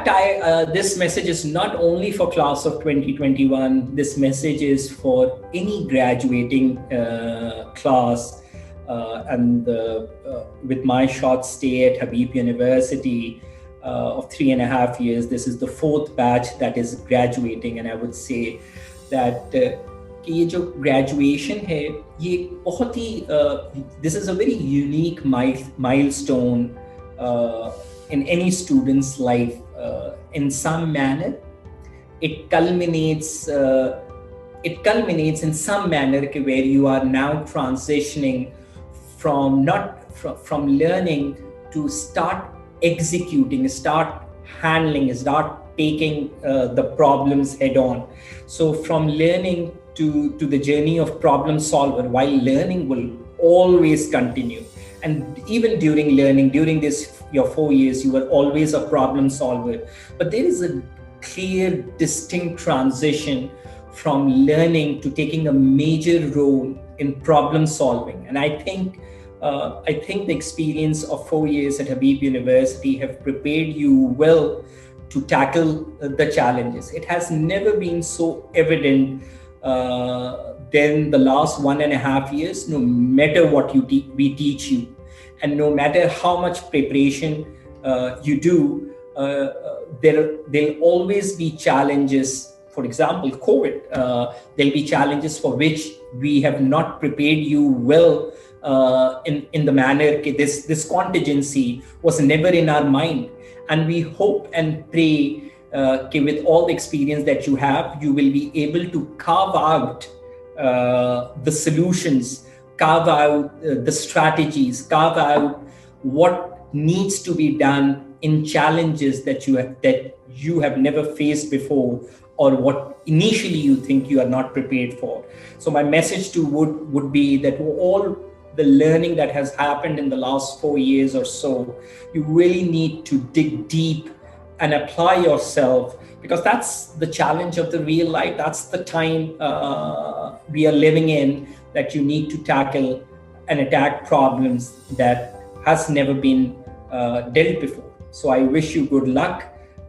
fact, this message is not only for class of 2021. This message is for any graduating class. With my short stay at Habib University of 3.5 years, this is the fourth batch that is graduating, and I would say that कि ये जो graduation है ये बहुत ही this is a very unique milestone in any student's life. In some manner, it culminates in some manner where you are now transitioning from learning to start executing, start handling, start taking the problems head on. So from learning to the journey of problem solver, while learning will always continue. And even during learning, during your 4 years, you were always a problem solver. But there is a clear, distinct transition from learning to taking a major role in problem solving. And I think the experience of 4 years at Habib University have prepared you well to tackle the challenges. It has never been so evident than the last 1.5 years. No matter what we teach you, and no matter how much preparation you do, there'll always be challenges. For example, COVID, there'll be challenges for which we have not prepared you well in the manner this contingency was never in our mind. And we hope and pray with all the experience that you have, you will be able to carve out the solutions, carve out the strategies, carve out what needs to be done in challenges that you have never faced before, or what initially you think you are not prepared for. So my message would be that all the learning that has happened in the last 4 years or so, you really need to dig deep and apply yourself, because that's the challenge of the real life. That's the time we are living in, that you need to tackle and attack problems that has never been dealt before. So I wish you good luck,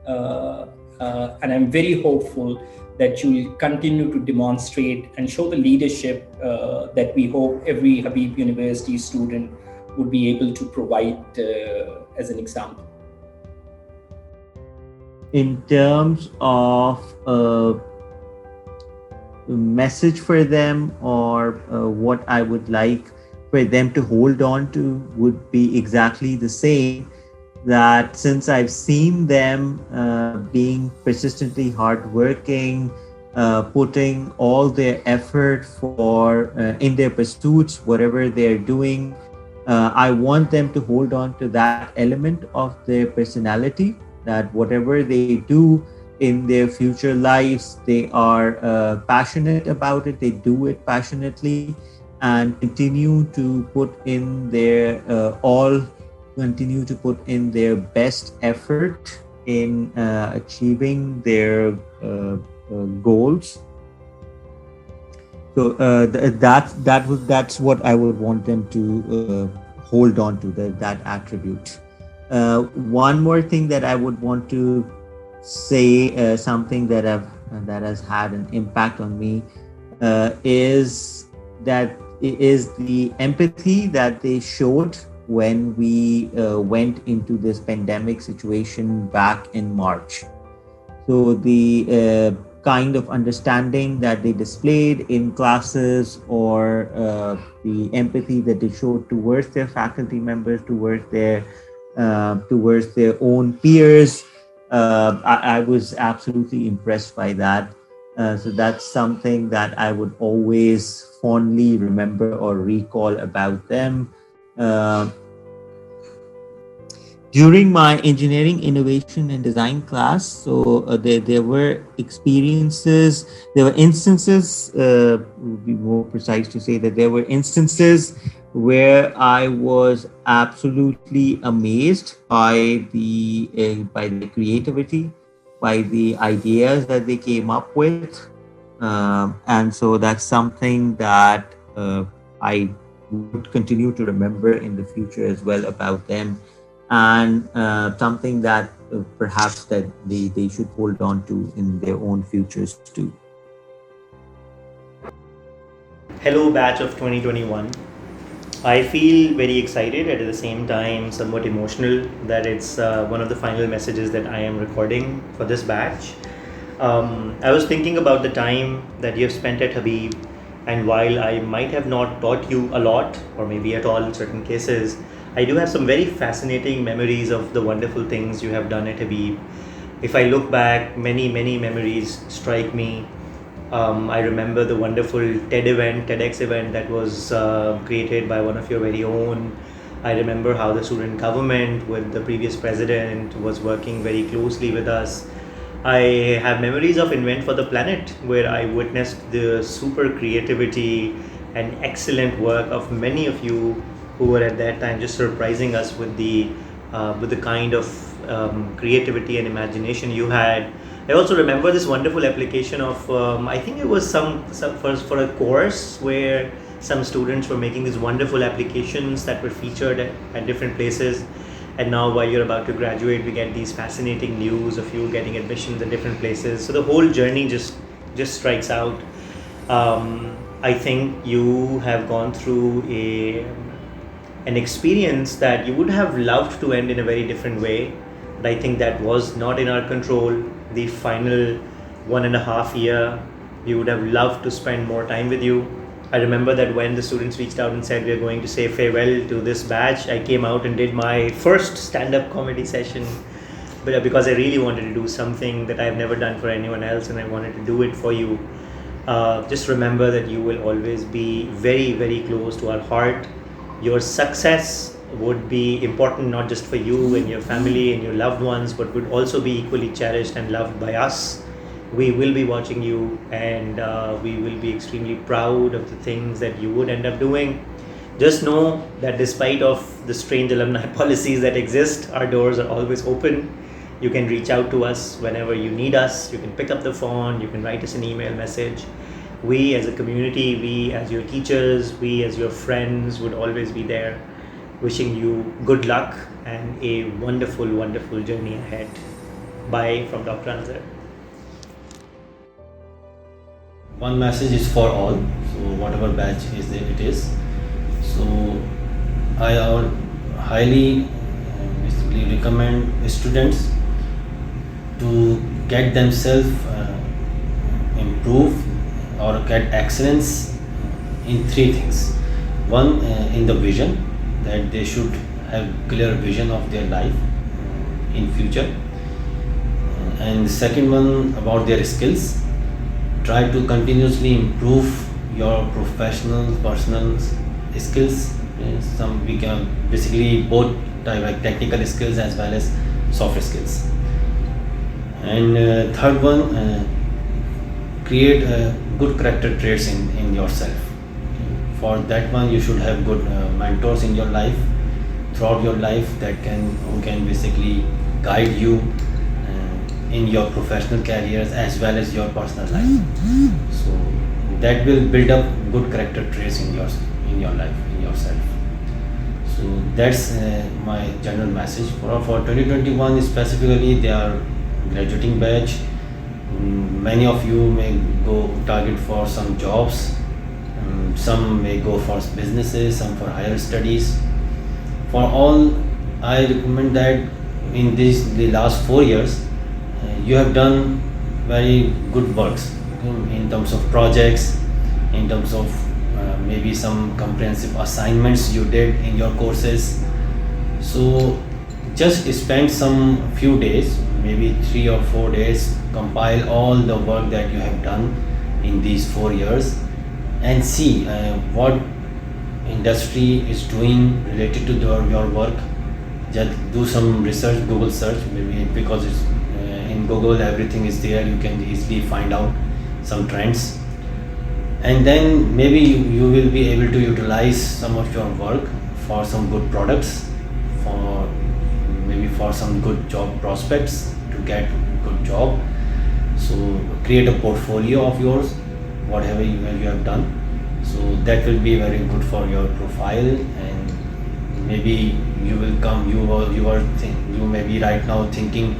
and I'm very hopeful that you will continue to demonstrate and show the leadership that we hope every Habib University student would be able to provide as an example. In terms of a message for them, or what I would like for them to hold on to, would be exactly the same. That since I've seen them being persistently hardworking, putting all their effort in their pursuits, whatever they're doing, I want them to hold on to that element of their personality, that whatever they do in their future lives, they are passionate about it, they do it passionately, and continue to put in their continue to put in their best effort in achieving their goals. So that's what I would want them to hold on to, that attribute. One more thing that I would want to say, something that has had an impact on me, is the empathy that they showed when we went into this pandemic situation back in March. So the kind of understanding that they displayed in classes, or the empathy that they showed towards their faculty members, towards their own peers, I was absolutely impressed by that. So that's something that I would always fondly remember or recall about them. During my engineering, innovation, and design class, so there were instances, would be more precise to say that there were instances where I was absolutely amazed by the creativity, by the ideas that they came up with. And so that's something that I would continue to remember in the future as well about them. And something that perhaps that they should hold on to in their own futures too? Hello, batch of 2021. I feel very excited and at the same time somewhat emotional that it's one of the final messages that I am recording for this batch. I was thinking about the time that you have spent at Habib, and while I might have not taught you a lot, or maybe at all in certain cases, I do have some very fascinating memories of the wonderful things you have done at Habib. If I look back, many memories strike me. I remember the wonderful TEDx event that was created by one of your very own. I remember how the student government with the previous president was working very closely with us. I have memories of Invent for the Planet, where I witnessed the super creativity and excellent work of many of you who were at that time just surprising us with the kind of creativity and imagination you had. I also remember this wonderful application of I think it was some for a course where some students were making these wonderful applications that were featured at different places. And now while you're about to graduate, we get these fascinating news of you getting admissions at different places. So the whole journey just strikes out. I think you have gone through an experience that you would have loved to end in a very different way, but I think that was not in our control. The final 1.5 year, we would have loved to spend more time with you. I remember that when the students reached out and said we are going to say farewell to this batch, I came out and did my first stand-up comedy session, but because I really wanted to do something that I've never done for anyone else, and I wanted to do it for you. Just remember that you will always be very close to our heart. Your success would be important not just for you and your family and your loved ones, but would also be equally cherished and loved by us. We will be watching you, and we will be extremely proud of the things that you would end up doing. Just know that despite of the strange alumni policies that exist, our doors are always open. You can reach out to us whenever you need us. You can pick up the phone, you can write us an email message. We as a community, we as your teachers, we as your friends would always be there, wishing you good luck and a wonderful journey ahead. Bye from Dr. Anzar. One message is for all, so whatever batch is there it is. So I would highly basically recommend students to get themselves improve or get excellence in 3 things. One, in the vision, that they should have clear vision of their life in future. And the second one, about their skills. Try to continuously improve your professional, personal skills. Some we can basically both like technical skills as well as soft skills. And third one, create good character traits in yourself. For that one, you should have good mentors in your life, throughout your life, who can basically guide you in your professional careers as well as your personal life. So that will build up good character traits in your life, in yourself. So that's my general message for 2021. Specifically, they are graduating batch. Many of you may go target for some jobs. Some may go for businesses, some for higher studies. For all, I recommend that in the last 4 years, you have done very good works in terms of projects, in terms of maybe some comprehensive assignments you did in your courses. So just spend some few days, maybe 3 or 4 days, compile all the work that you have done in these 4 years and see what industry is doing related to your work. Just do some research, Google search, maybe, because it's in Google everything is there, you can easily find out some trends, and then maybe you will be able to utilize some of your work for some good products, for some good job prospects, to get good job. So create a portfolio of yours, whatever you have done, so that will be very good for your profile. And maybe you will come, you are You may be right now thinking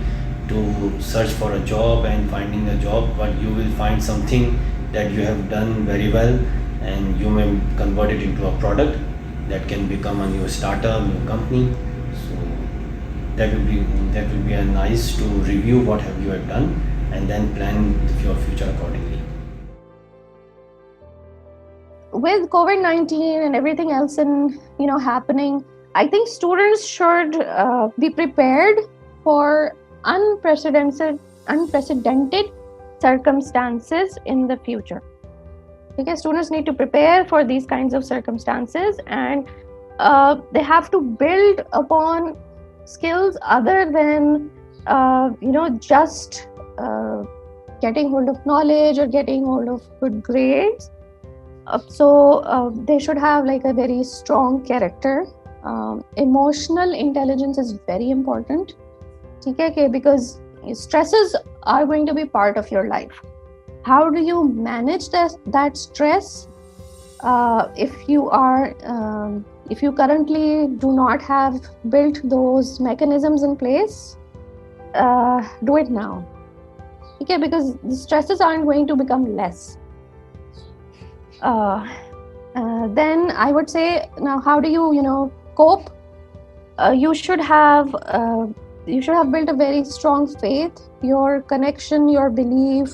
to search for a job and finding a job, but you will find something that you have done very well, and you may convert it into a product that can become a new startup, new company. So that will be a nice to review what have you have done and then plan your future accordingly. With COVID-19 and everything else happening, I think students should be prepared for unprecedented circumstances in the future. Okay, students need to prepare for these kinds of circumstances, and they have to build upon skills other than just getting hold of knowledge or getting hold of good grades. So they should have like a very strong character. Emotional intelligence is very important. Okay, because stresses are going to be part of your life. How do you manage that stress? If you currently do not have built those mechanisms in place, do it now. Okay, because the stresses aren't going to become less. Then I would say, now how do you cope? You should have built a very strong faith. Your connection, your belief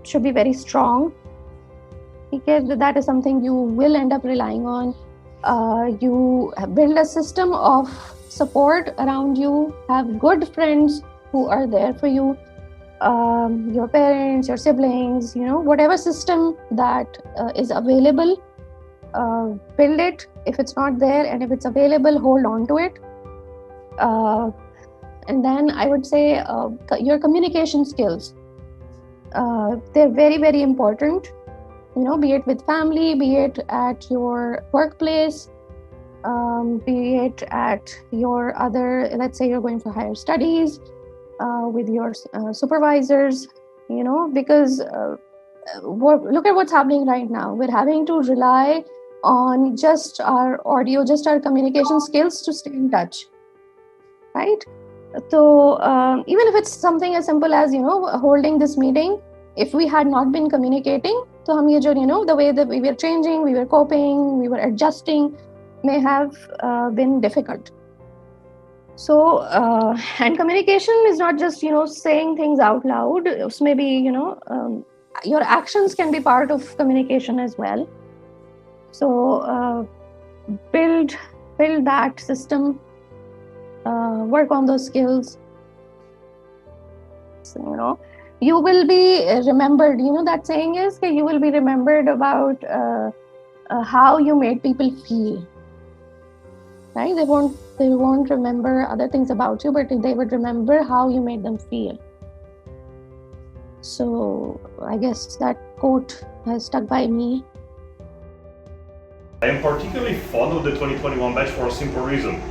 should be very strong. Okay, that is something you will end up relying on. You build a system of support around you. Have good friends who are there for you. Your parents, your siblings, whatever system that is available, build it. If it's not there and if it's available, hold on to it. And then I would say your communication skills, they're very, very important, be it with family, be it at your workplace, be it at your other, let's say you're going for higher studies, with your supervisors, because look at what's happening right now. We're having to rely on just our audio, just our communication skills to stay in touch, right? So even if it's something as simple as, holding this meeting, if we had not been communicating, so the way that we were changing, we were coping, we were adjusting, may have been difficult. So, and communication is not just, saying things out loud. It's maybe, your actions can be part of communication as well. So, build that system, work on those skills. So, you will be remembered. That saying is that you will be remembered about how you made people feel. Right? They won't remember other things about you, but they would remember how you made them feel. So I guess that quote has stuck by me. I am particularly fond of the 2021 batch for a simple reason.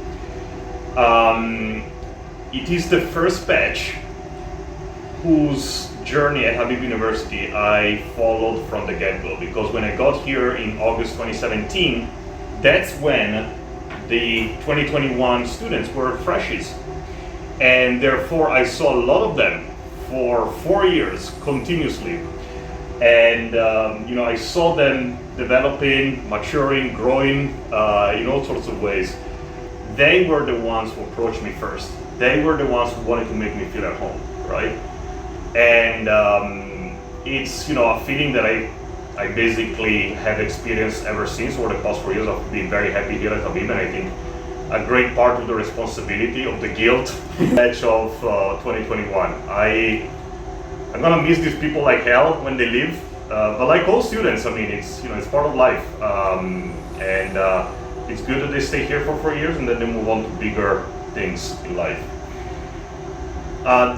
It is the first batch whose journey at Habib University I followed from the get-go, because when I got here in August 2017, that's when the 2021 students were freshies, and therefore I saw a lot of them for 4 years continuously, and I saw them developing, maturing, growing in all sorts of ways. They were the ones who approached me first. They were the ones who wanted to make me feel at home, right? And it's a feeling that I basically have experienced ever since. Over the past 4 years, I've been very happy here at Habib, and I think a great part of the responsibility of the guild batch of 2021. I'm gonna miss these people like hell when they leave, but like all students, I mean, it's part of life, and it's good that they stay here for 4 years and then they move on to bigger things in life.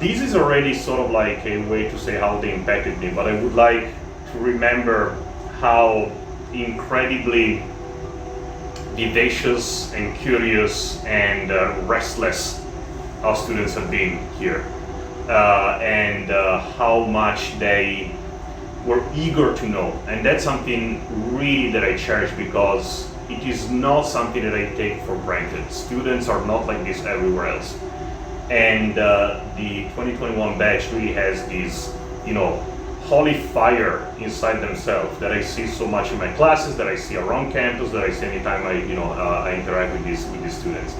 This is already sort of like a way to say how they impacted me, but I would like to remember how incredibly vivacious and curious and restless our students have been here, and how much they were eager to know. And that's something really that I cherish, because it is not something that I take for granted. Students are not like this everywhere else. And the 2021 batch really has this, holy fire inside themselves that I see so much in my classes, that I see around campus, that I see anytime I interact with these students.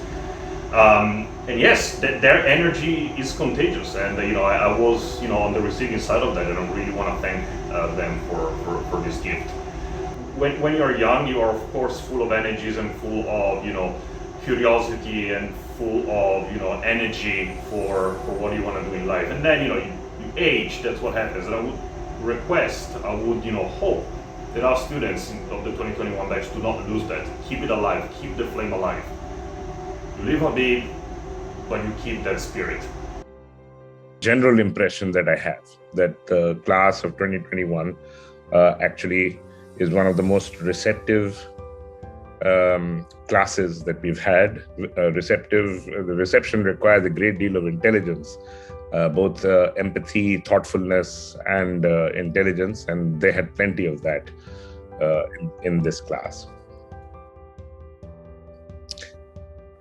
And yes, their energy is contagious, and I was on the receiving side of that, and I really want to thank them for this gift. When you're young, you are of course full of energies and full of curiosity and full of energy for what you want to do in life, and then you age. That's what happens. And I would hope that our students of the 2021 batch do not lose that. Keep it alive. Keep the flame alive. You live Habib, but you keep that spirit. General impression that I have that the class of 2021 actually is one of the most receptive classes that we've had. The reception requires a great deal of intelligence, both empathy, thoughtfulness, and intelligence, and they had plenty of that in this class.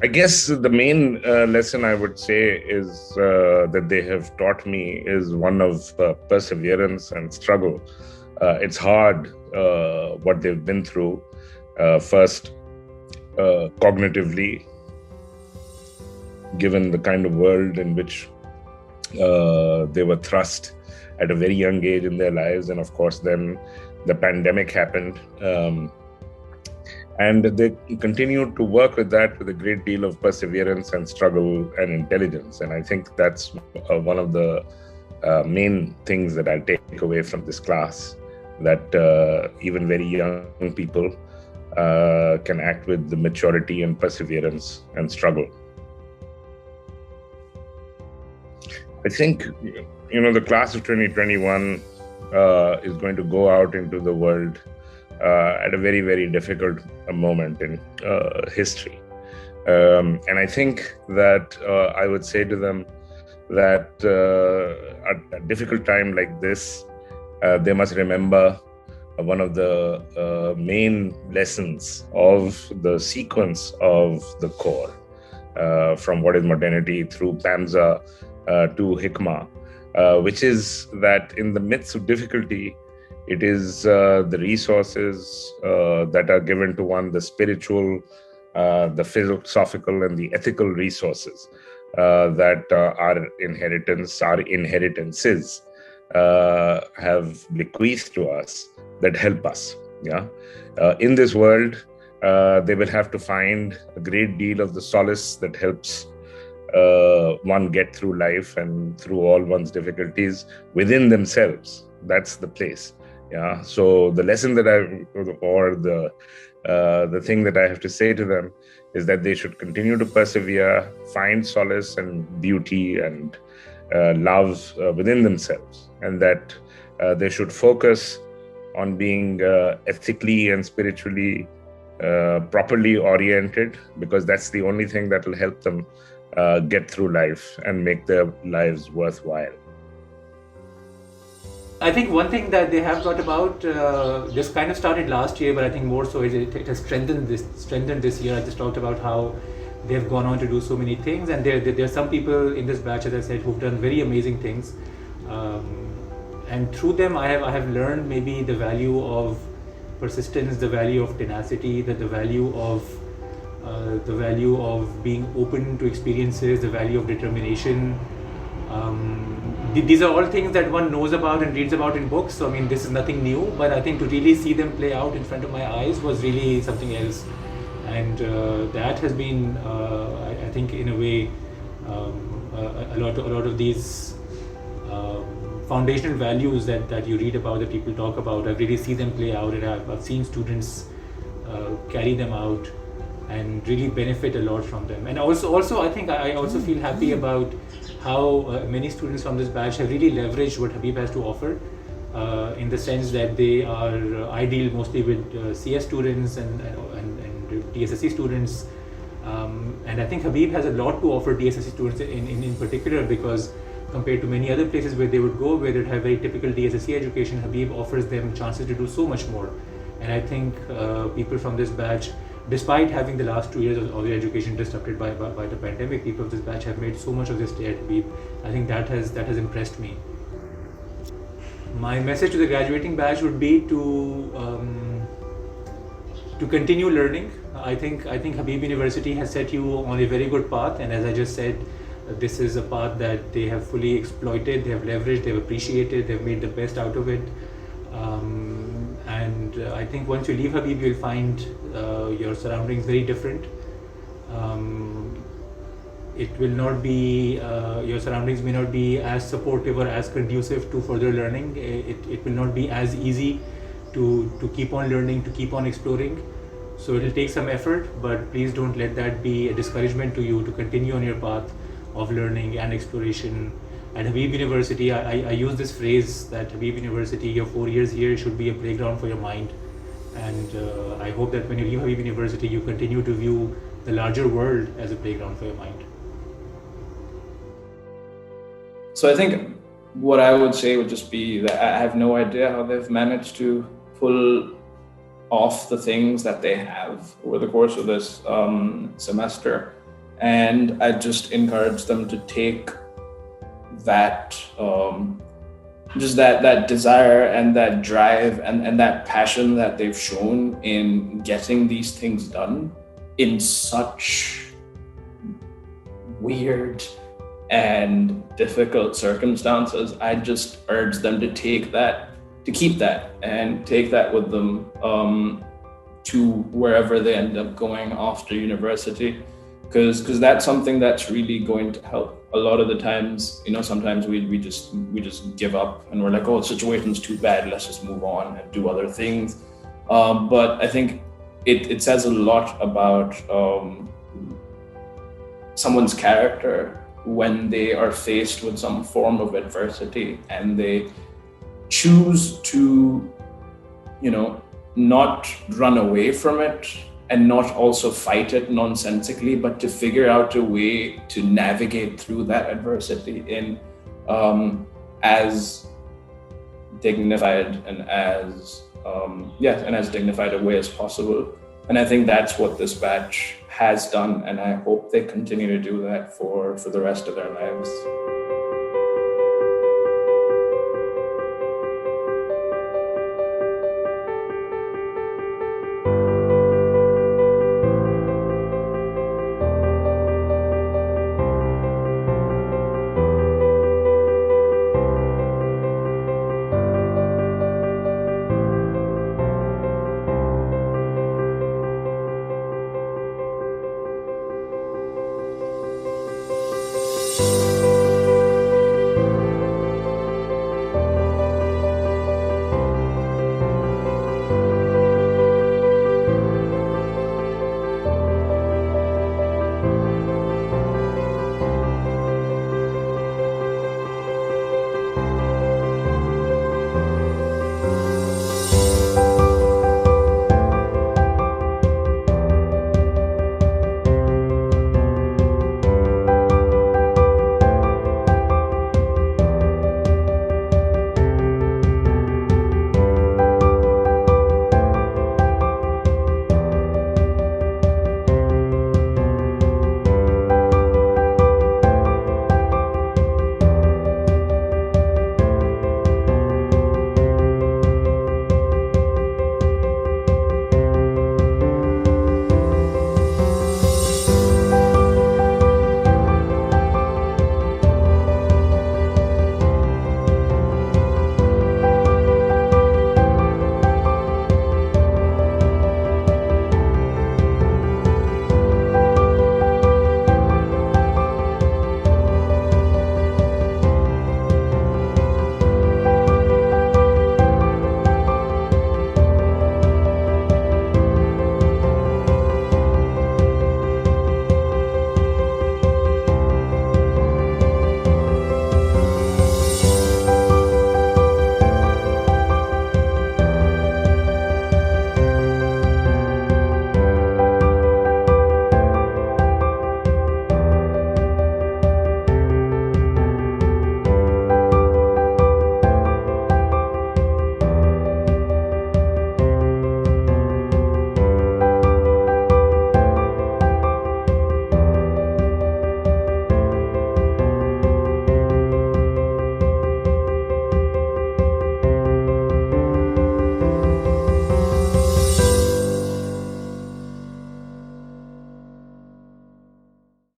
I guess the main lesson I would say is that they have taught me is one of perseverance and struggle. It's hard what they've been through, first cognitively, given the kind of world in which they were thrust at a very young age in their lives. And of course, then the pandemic happened. And they continued to work with that with a great deal of perseverance and struggle and intelligence. And I think that's one of the main things that I take away from this class, that even very young people can act with the maturity and perseverance and struggle. I think, the class of 2021 is going to go out into the world at a very, very difficult moment in history. And I think that I would say to them that at a difficult time like this, they must remember one of the main lessons of the sequence of the core, from what is modernity through Pamza to Hikmah, which is that in the midst of difficulty, it is the resources that are given to one, the spiritual, the philosophical, and the ethical resources that our inheritances have bequeathed to us that help us. In this world, they will have to find a great deal of the solace that helps one get through life and through all one's difficulties within themselves. That's the place. So the lesson that the thing that I have to say to them is that they should continue to persevere, find solace and beauty and love within themselves, and that they should focus on being ethically and spiritually properly oriented, because that's the only thing that will help them get through life and make their lives worthwhile. I think one thing that they have got about, this kind of started last year, but I think more so it has strengthened this year. I just talked about how they've gone on to do so many things, and there are some people in this batch, as I said, who've done very amazing things. And through them, I have learned maybe the value of persistence, the value of tenacity, the value of being open to experiences, the value of determination. These are all things that one knows about and reads about in books. So I mean, this is nothing new, but I think to really see them play out in front of my eyes was really something else. And that has been, I think, in a way, a lot of these foundational values that you read about, that people talk about. I've really seen them play out, and I've seen students carry them out and really benefit a lot from them. And also I think I also feel happy about how many students from this batch have really leveraged what Habib has to offer, in the sense that they are ideal mostly with CS students and DSSC students. And I think Habib has a lot to offer DSSC students in particular, because compared to many other places where they would go, where they'd have very typical DSSC education, Habib offers them chances to do so much more. And I think people from this batch despite having the last 2 years of their education disrupted by the pandemic, people of this batch have made so much of their stay at Habib. I think that has impressed me. My message to the graduating batch would be to continue learning. I think Habib University has set you on a very good path, and as I just said, this is a path that they have fully exploited, they have leveraged, they have appreciated, they have made the best out of it. And I think once you leave Habib, you'll find your surroundings very different. It will not be, your surroundings may not be as supportive or as conducive to further learning. It will not be as easy to keep on learning, to keep on exploring. So it will take some effort, but please don't let that be a discouragement to you to continue on your path of learning and exploration. At Habib University, I use this phrase that Habib University, your 4 years here should be a playground for your mind. And I hope that when you leave Habib University, you continue to view the larger world as a playground for your mind. So I think what I would say would just be that I have no idea how they've managed to pull off the things that they have over the course of this semester. And I just encourage them to take that, just that desire and that drive and that passion that they've shown in getting these things done in such weird and difficult circumstances. I just urge them to take that, to keep that and take that with them to wherever they end up going after university. Because that's something that's really going to help. A lot of the times, sometimes we just give up and we're like, oh, the situation's too bad, let's just move on and do other things. But I think it says a lot about someone's character when they are faced with some form of adversity and they choose to, not run away from it and not also fight it nonsensically, but to figure out a way to navigate through that adversity in as dignified and as dignified a way as possible. And I think that's what this batch has done, and I hope they continue to do that for the rest of their lives.